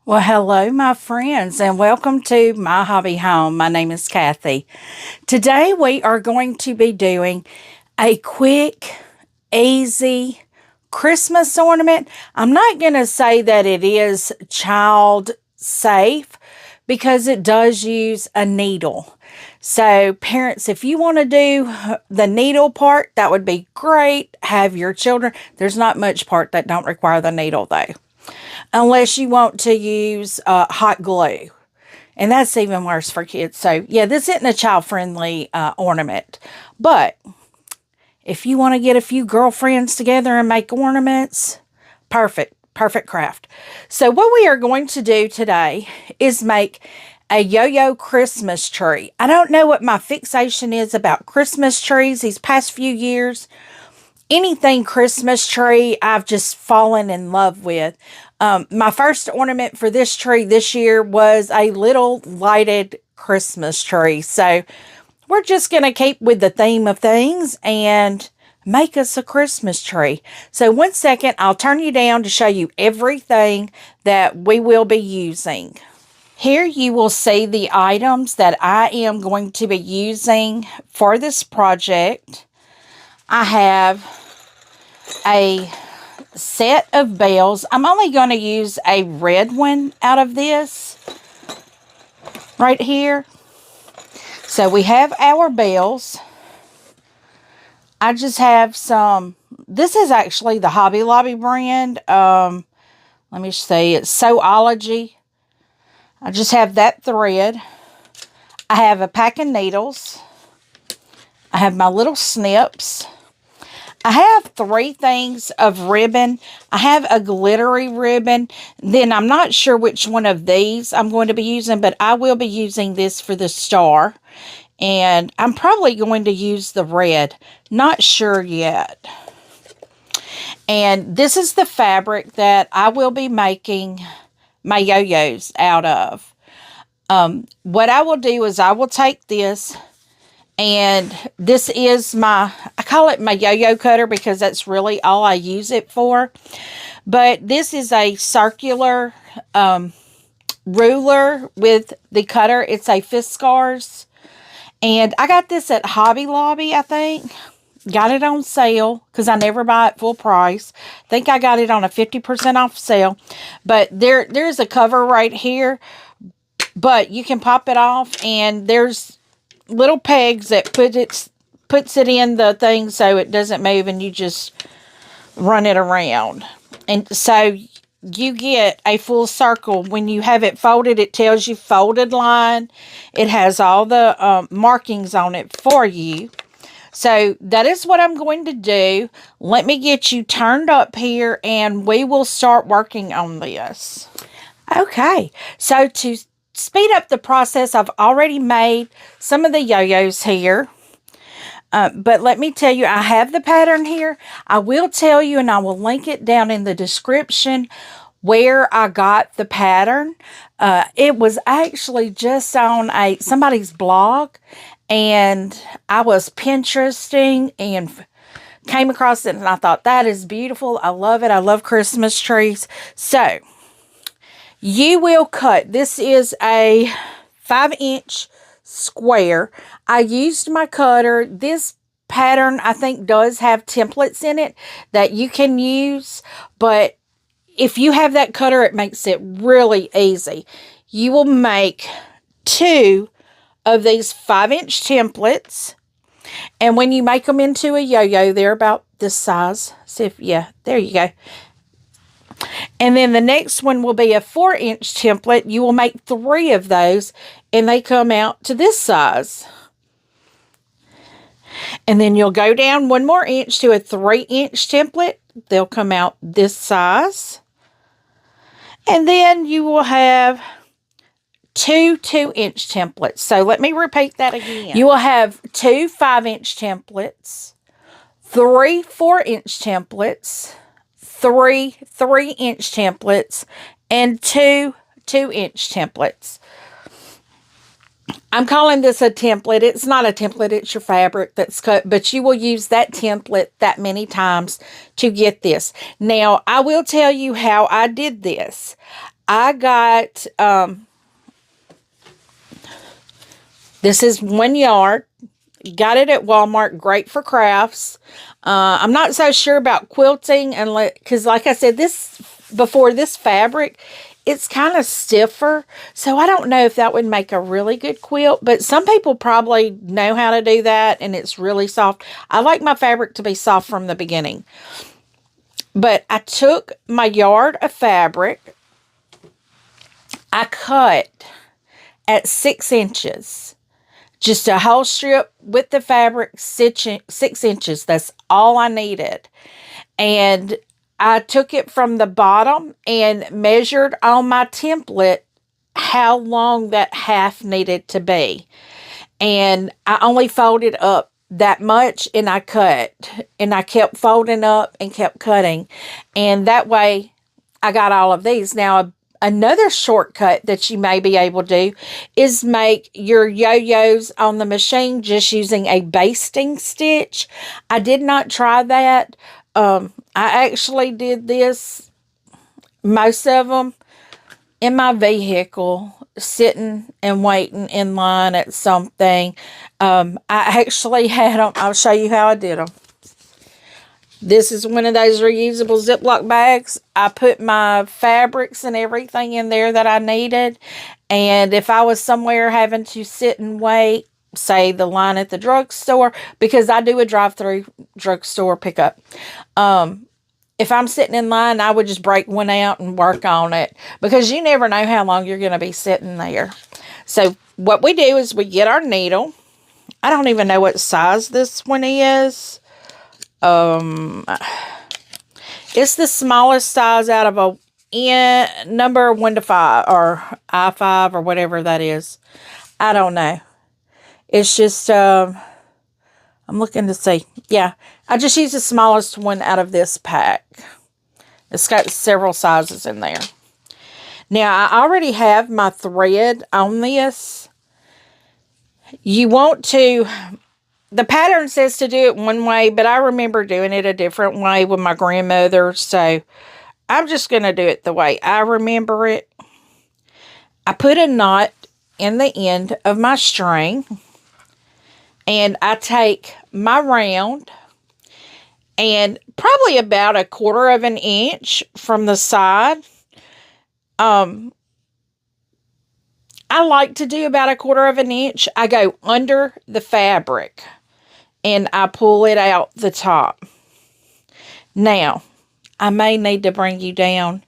Well, hello, my friends, and welcome to My Hobby Home. My name is Cathy. Today, we are going to be doing a quick, easy Christmas ornament. I'm not going to say that it is child safe because it does use a needle. So, parents, if you want to do the needle part, that would be great. Have your children. There's not much part that don't require the needle, though, unless you want to use hot glue. And that's even worse for kids. So, yeah, this isn't a child-friendly ornament. But if you want to get a few girlfriends together and make ornaments, perfect. Perfect craft. So, what we are going to do today is make a yo-yo Christmas tree. I don't know what my fixation is about Christmas trees these past few years. Anything Christmas tree, I've just fallen in love with. My first ornament for this tree this year was a little lighted Christmas tree. So we're just going to keep with the theme of things and make us a Christmas tree. So 1 second, I'll turn you down to show you everything that we will be using. Here you will see the items that I am going to be using for this project. I have a set of bells. I'm only going to use a red one out of this right here. So we have our bells. I just have some, this is actually the Hobby Lobby brand. Let me see, it's Sewology. I just have that thread. I have a pack of needles. I have my little snips. I have 3 things of ribbon. I have a glittery ribbon. Then I'm not sure which one of these I'm going to be using, but I will be using this for the star. And I'm probably going to use the red. Not sure yet. And this is the fabric that I will be making my yo-yos out of. What I will do is I will take this. And this is I call it my yo-yo cutter because that's really all I use it for. But this is a circular ruler with the cutter. It's a Fiskars. And I got this at Hobby Lobby, I think. Got it on sale because I never buy it full price. I think I got it on a 50% off sale. But there's a cover right here. But you can pop it off and there's little pegs that puts it in the thing so it doesn't move and you just run it around. And so you get a full circle. When you have it folded, it tells you folded line. It has all the markings on it for you. So that is what I'm going to do. Let me get you turned up here and we will start working on this. Okay, so to speed up the process, I've already made some of the yo-yos here. But let me tell you, I have the pattern here. I will tell you, and I will link it down in the description, where I got the pattern. It was actually just on somebody's blog, and I was Pinteresting and came across it, and I thought, that is beautiful. I love it. I love Christmas trees. So you will cut, this is a 5-inch square. I used my cutter. This pattern, I think, does have templates in it that you can use. But if you have that cutter, it makes it really easy. You will make 2 of these 5-inch templates. And when you make them into a yo-yo, they're about this size. See if, yeah, there you go. And then the next one will be a 4-inch template. You will make 3 of those, and they come out to this size. And then you'll go down 1 more inch to a 3-inch template. They'll come out this size. And then you will have 2 2-inch templates. So let me repeat that again. You will have 2 5-inch templates, 3 4-inch templates, 3 3-inch templates, and 2 2-inch templates. I'm calling this a template. It's not a template, it's your fabric that's cut, but you will use that template that many times to get this. Now, I will tell you how I did this. I got, this is 1 yard. Got it at Walmart. Great for crafts. I'm not so sure about quilting, and because like I said, this fabric, it's kind of stiffer. So I don't know if that would make a really good quilt, but some people probably know how to do that, and it's really soft. I like my fabric to be soft from the beginning. But I took my yard of fabric. I cut at 6 inches. Just a whole strip with the fabric, 6 inches. That's all I needed. And I took it from the bottom and measured on my template how long that half needed to be. And I only folded up that much, and I cut. And I kept folding up and kept cutting. And that way I got all of these. Now, another shortcut that you may be able to do is make your yo-yos on the machine just using a basting stitch. I did not try that. I actually did this, most of them, in my vehicle, sitting and waiting in line at something. I actually had them. I'll show you how I did them. This is one of those reusable Ziploc bags. I put my fabrics and everything in there that I needed. And if I was somewhere having to sit and wait, say the line at the drugstore, because I do a drive-through drugstore pickup. If I'm sitting in line, I would just break one out and work on it, because you never know how long you're going to be sitting there. So what we do is we get our needle. I don't even know what size this one is. It's the smallest size out of a number 1 to 5 or I5 or whatever that is. I don't know. It's just, I'm looking to see. Yeah, I just use the smallest one out of this pack. It's got several sizes in there. Now, I already have my thread on this. You want to... The pattern says to do it one way, but I remember doing it a different way with my grandmother, so I'm just going to do it the way I remember it. I put a knot in the end of my string, and I take my round, and probably about 1/4 of an inch from the side. I like to do about 1/4 of an inch. I go under the fabric, and I pull it out the top. Now, I may need to bring you down,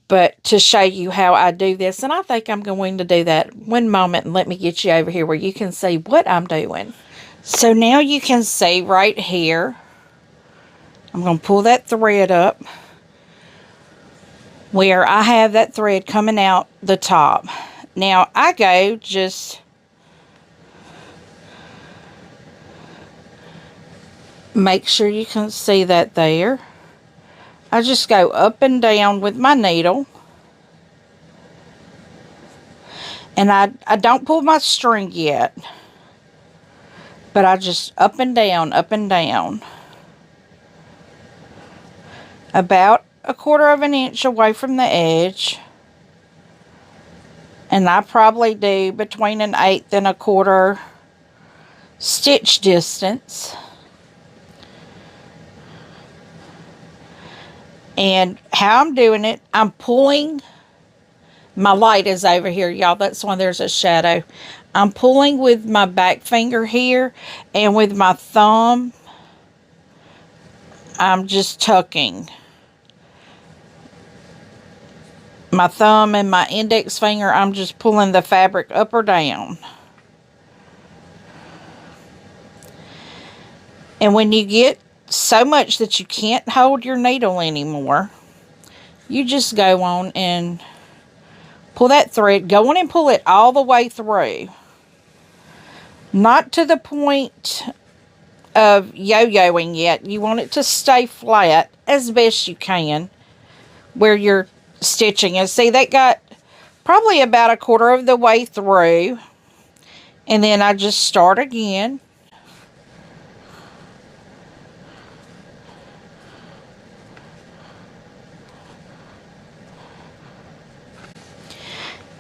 but to show you how I do this, and I think I'm going to do that. One moment, and let me get you over here where you can see what I'm doing. So now you can see right here, I'm going to pull that thread up where I have that thread coming out the top. Now, I go just... Make sure you can see that there. I just go up and down with my needle. And I don't pull my string yet. But I just up and down, up and down. About 1/4 of an inch away from the edge. And I probably do between 1/8 and 1/4 stitch distance. And how I'm doing it, I'm pulling, my light is over here, y'all. That's when there's a shadow. I'm pulling with my back finger here, and with my thumb, I'm just tucking. My thumb and my index finger, I'm just pulling the fabric up or down. And when you get so much that you can't hold your needle anymore, you just go on and pull that thread. Go on and pull it all the way through. Not to the point of yo-yoing yet. You want it to stay flat as best you can where you're stitching. And see, that got probably about 1/4 of the way through. And then I just start again.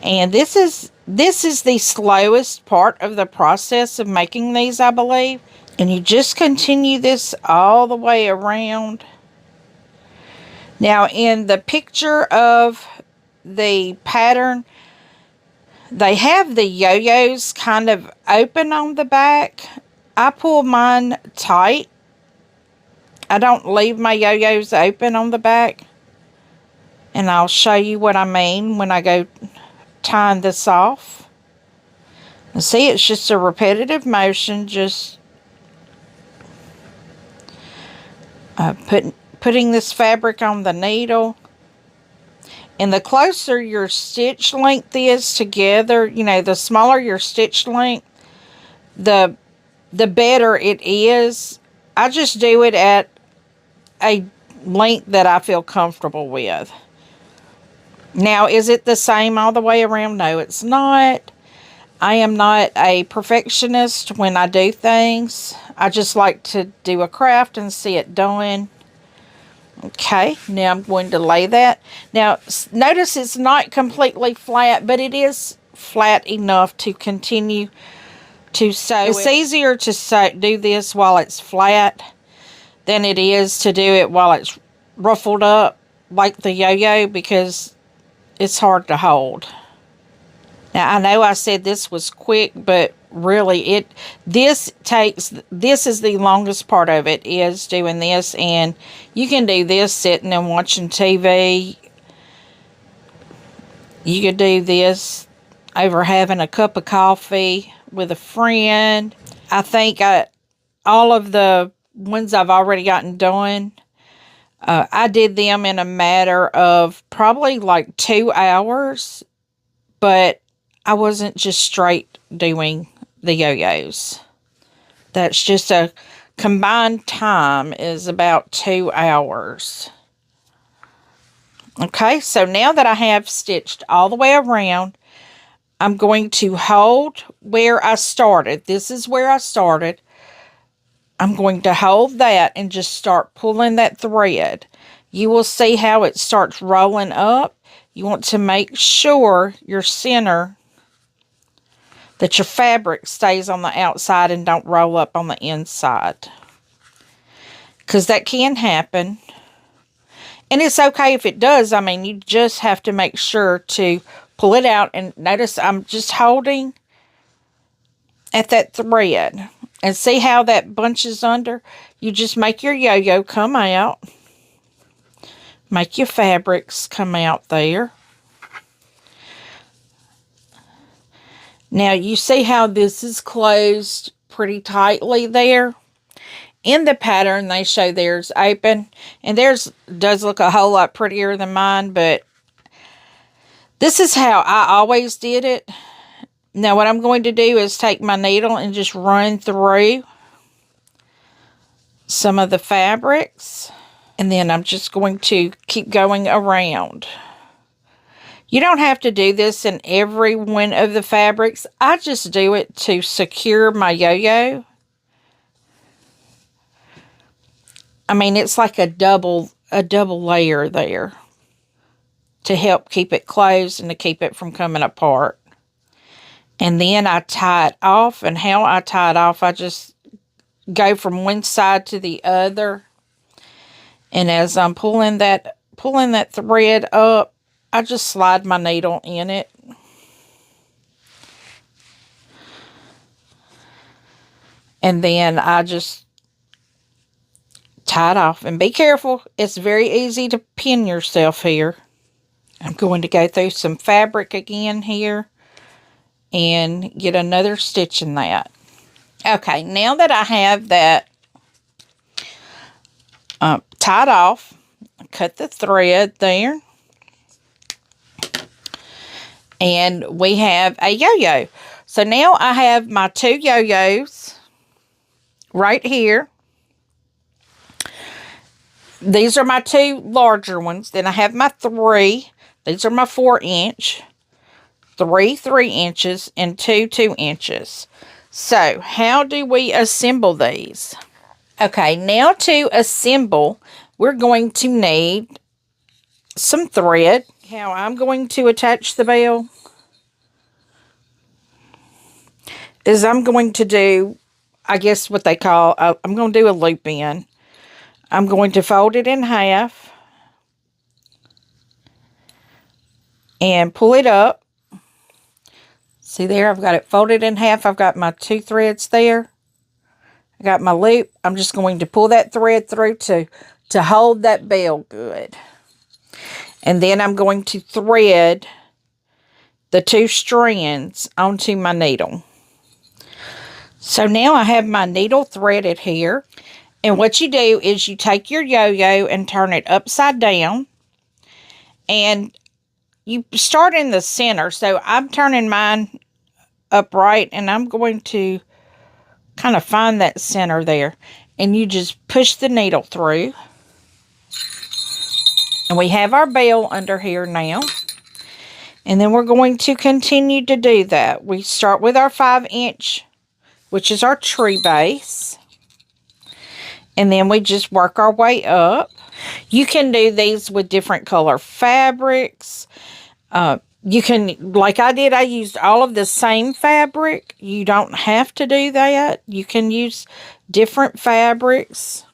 And this is the slowest part of the process of making these, I believe. And you just continue this all the way around. Now, in the picture of the pattern, they have the yo-yos kind of open on the back. I pull mine tight. I don't leave my yo-yos open on the back. And I'll show you what I mean when I go tying this off. And see, it's just a repetitive motion, just putting this fabric on the needle. And the closer your stitch length is together, you know, the smaller your stitch length, the better it is. I just do it at a length that I feel comfortable with. Now, is it the same all the way around? No, it's not. I am not a perfectionist when I do things. I just like to do a craft and see it done. Okay, now I'm going to lay that. Now, notice it's not completely flat, but it is flat enough to continue to sew. It's easier to do this while it's flat than it is to do it while it's ruffled up like the yo-yo, because it's hard to hold. Now, I know I said this was quick, but really this is the longest part of it, is doing this. And you can do this sitting and watching TV. You could do this over having a cup of coffee with a friend. I think all of the ones I've already gotten done, I did them in a matter of probably like 2 hours, but I wasn't just straight doing the yo-yos. That's just a combined time is about 2 hours. Okay, so now that I have stitched all the way around, I'm going to hold where I started. This is where I started. I'm going to hold that and just start pulling that thread. You will see how it starts rolling up. You want to make sure your center, that your fabric stays on the outside and don't roll up on the inside, because that can happen. And it's okay if it does. I mean, you just have to make sure to pull it out. And notice I'm just holding at that thread. And see how that bunches under? You just make your yo-yo come out. Make your fabrics come out there. Now, you see how this is closed pretty tightly there? In the pattern, they show theirs open. And theirs does look a whole lot prettier than mine, but this is how I always did it. Now, what I'm going to do is take my needle and just run through some of the fabrics. And then I'm just going to keep going around. You don't have to do this in every one of the fabrics. I just do it to secure my yo-yo. I mean, it's like a double layer there to help keep it closed and to keep it from coming apart. And then I tie it off, and how I tie it off, I just go from one side to the other. And as I'm pulling that thread up, I just slide my needle in it. And then I just tie it off. And be careful, it's very easy to pin yourself here. I'm going to go through some fabric again here and get another stitch in that. Okay, now that I have that tied off, cut the thread there. And we have a yo-yo. So now I have my 2 yo-yos right here. These are my 2 larger ones. Then I have my 3. These are my 4-inch. 3 3-inches and 2 2-inches. So how do we assemble these? Okay, now to assemble, we're going to need some thread. How I'm going to attach the bell is I'm going to do, I guess what they call, I'm going to do a loop in. I'm going to fold it in half and pull it up. See there, I've got it folded in half. I've got my 2 threads there. I got my loop. I'm just going to pull that thread through to hold that bell good. And then I'm going to thread the 2 strands onto my needle. So now I have my needle threaded here. And what you do is you take your yo-yo and turn it upside down. And you start in the center. So I'm turning mine upright, and I'm going to kind of find that center there. And you just push the needle through. And we have our bell under here now. And then we're going to continue to do that. We start with our 5-inch, which is our tree base. And then we just work our way up. You can do these with different color fabrics. You can, like I did, I used all of the same fabric. You don't have to do that. You can use different fabrics.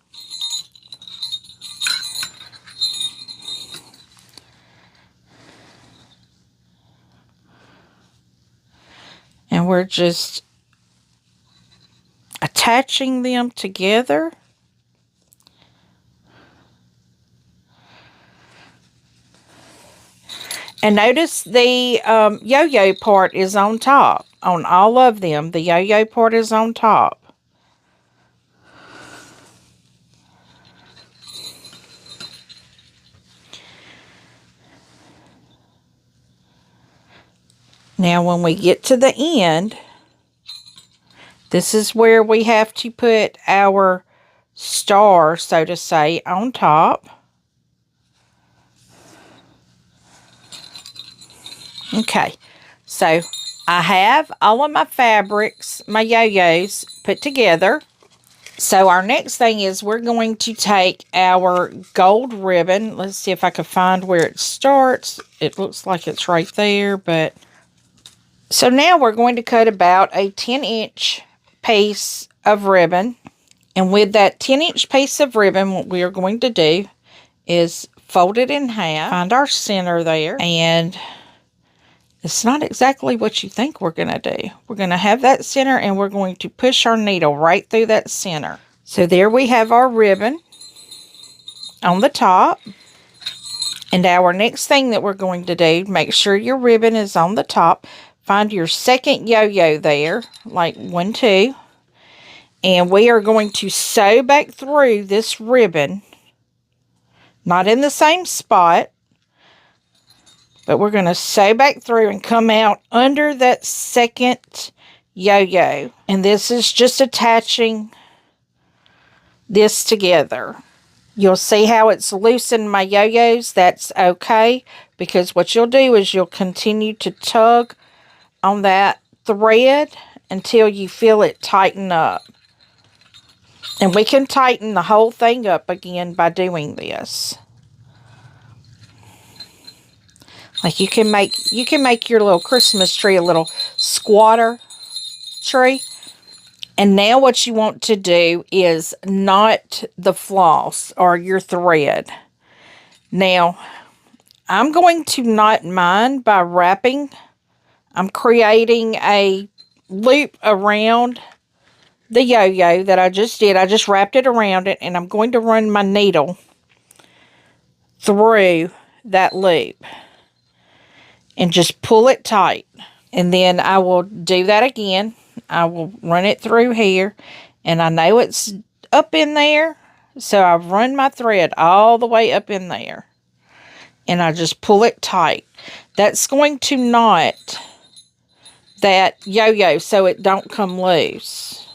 And we're just attaching them together. And notice the yo-yo part is on top. On all of them, the yo-yo part is on top. Now when we get to the end, this is where we have to put our star, so to say, on top. Okay, so I have all of my fabrics, my yo-yos, put together. So our next thing is we're going to take our gold ribbon. Let's see if I can find where it starts. It looks like it's right there, but... So now we're going to cut about a 10-inch piece of ribbon. And with that 10-inch piece of ribbon, what we are going to do is fold it in half. Find our center there. And it's not exactly what you think we're going to do. We're going to have that center, and we're going to push our needle right through that center. So there we have our ribbon on the top. And our next thing that we're going to do, make sure your ribbon is on the top. Find your second yo-yo there, like 1, 2. And we are going to sew back through this ribbon. Not in the same spot, but we're going to sew back through and come out under that second yo-yo. And this is just attaching this together. You'll see how it's loosened my yo-yos. That's okay, because what you'll do is you'll continue to tug on that thread until you feel it tighten up. And we can tighten the whole thing up again by doing this. Like you can make your little Christmas tree a little squatter tree. And now what you want to do is knot the floss or your thread. Now, I'm going to knot mine by wrapping. I'm creating a loop around the yo-yo that I just did. I just wrapped it around it, and I'm going to run my needle through that loop and just pull it tight. And then I will do that again. I will run it through here, and I know it's up in there, so I've run my thread all the way up in there, and I just pull it tight. That's going to knot that yo-yo so it don't come loose.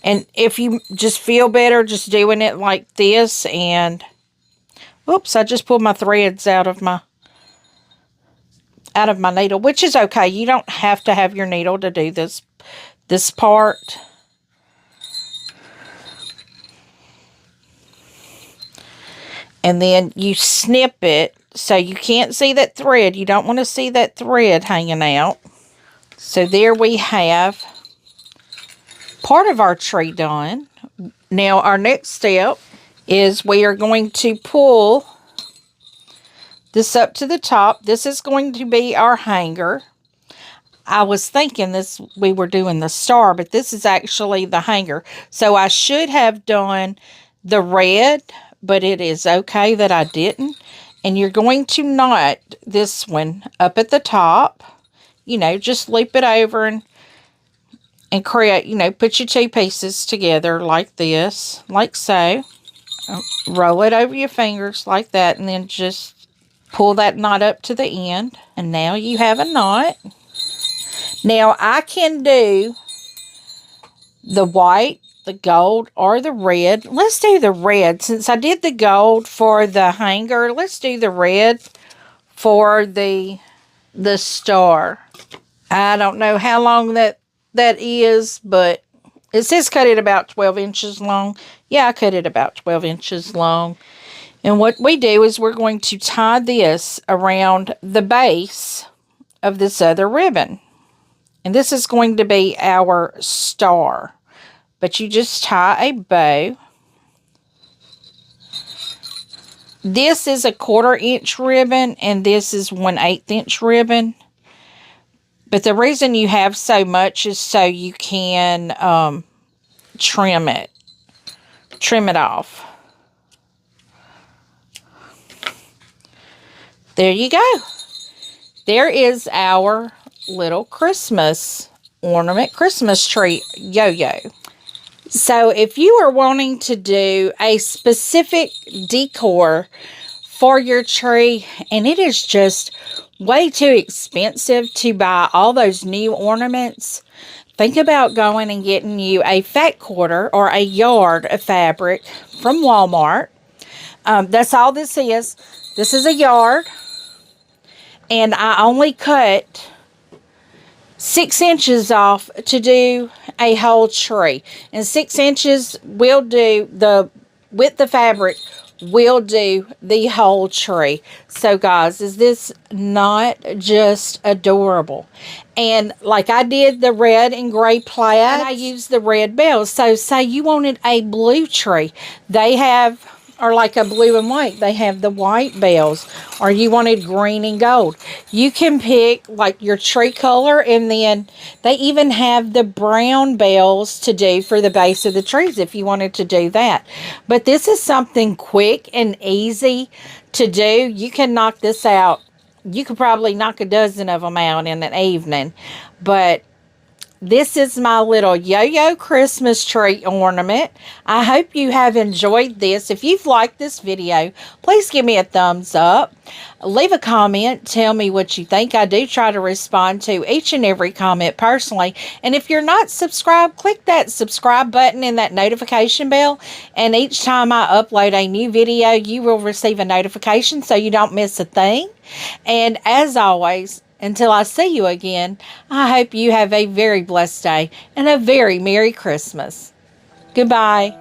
And if you just feel better just doing it like this, and oops, I just pulled my threads out of my needle, which is okay. You don't have to have your needle to do this part. And then you snip it so you can't see that thread. You don't want to see that thread hanging out. So there we have part of our tree done. Now our next step is we are going to pull this up to the top. This is going to be our hanger. I was thinking we were doing the star, but this is actually the hanger. So I should have done the red, but it is okay that I didn't. And you're going to knot this one up at the top. You know, just loop it over and create, you know, put your two pieces together like this, like so. Roll it over your fingers like that, and then just pull that knot up to the end. And now you have a knot. Now, I can do the white, the gold, or the red. Let's do the red. Since I did the gold for the hanger, let's do the red for the star. I don't know how long that is, but it says cut it about 12 inches long. Yeah, I cut it about 12 inches long. And what we do is we're going to tie this around the base of this other ribbon. And this is going to be our star. But you just tie a bow. This is a 1/4 inch ribbon, and this is 1/8 inch ribbon. But the reason you have so much is so you can trim it off. There you go. There is our little Christmas ornament, Christmas tree yo-yo. So if you are wanting to do a specific decor for your tree, and it is just way too expensive to buy all those new ornaments, think about going and getting you a fat quarter or a yard of fabric from Walmart. That's all this is. This is a yard, and I only cut 6 inches off to do a whole tree. And 6 inches will do with the fabric will do the whole tree. So guys, is this not just adorable? And like I did the red and gray plaid, and I used the red bells. So say you wanted a blue tree, they have, or like a blue and white, they have the white bells. Or you wanted green and gold, you can pick like your tree color, and then they even have the brown bells to do for the base of the trees if you wanted to do that. But this is something quick and easy to do. You can knock this out. You could probably knock a dozen of them out in an evening. But this is my little yo-yo Christmas tree ornament. I hope you have enjoyed this. If you've liked this video, please give me a thumbs up. Leave a comment. Tell me what you think. I do try to respond to each and every comment personally. And if you're not subscribed, click that subscribe button and that notification bell. And each time I upload a new video, you will receive a notification so you don't miss a thing. And as always, until I see you again, I hope you have a very blessed day and a very Merry Christmas. Goodbye.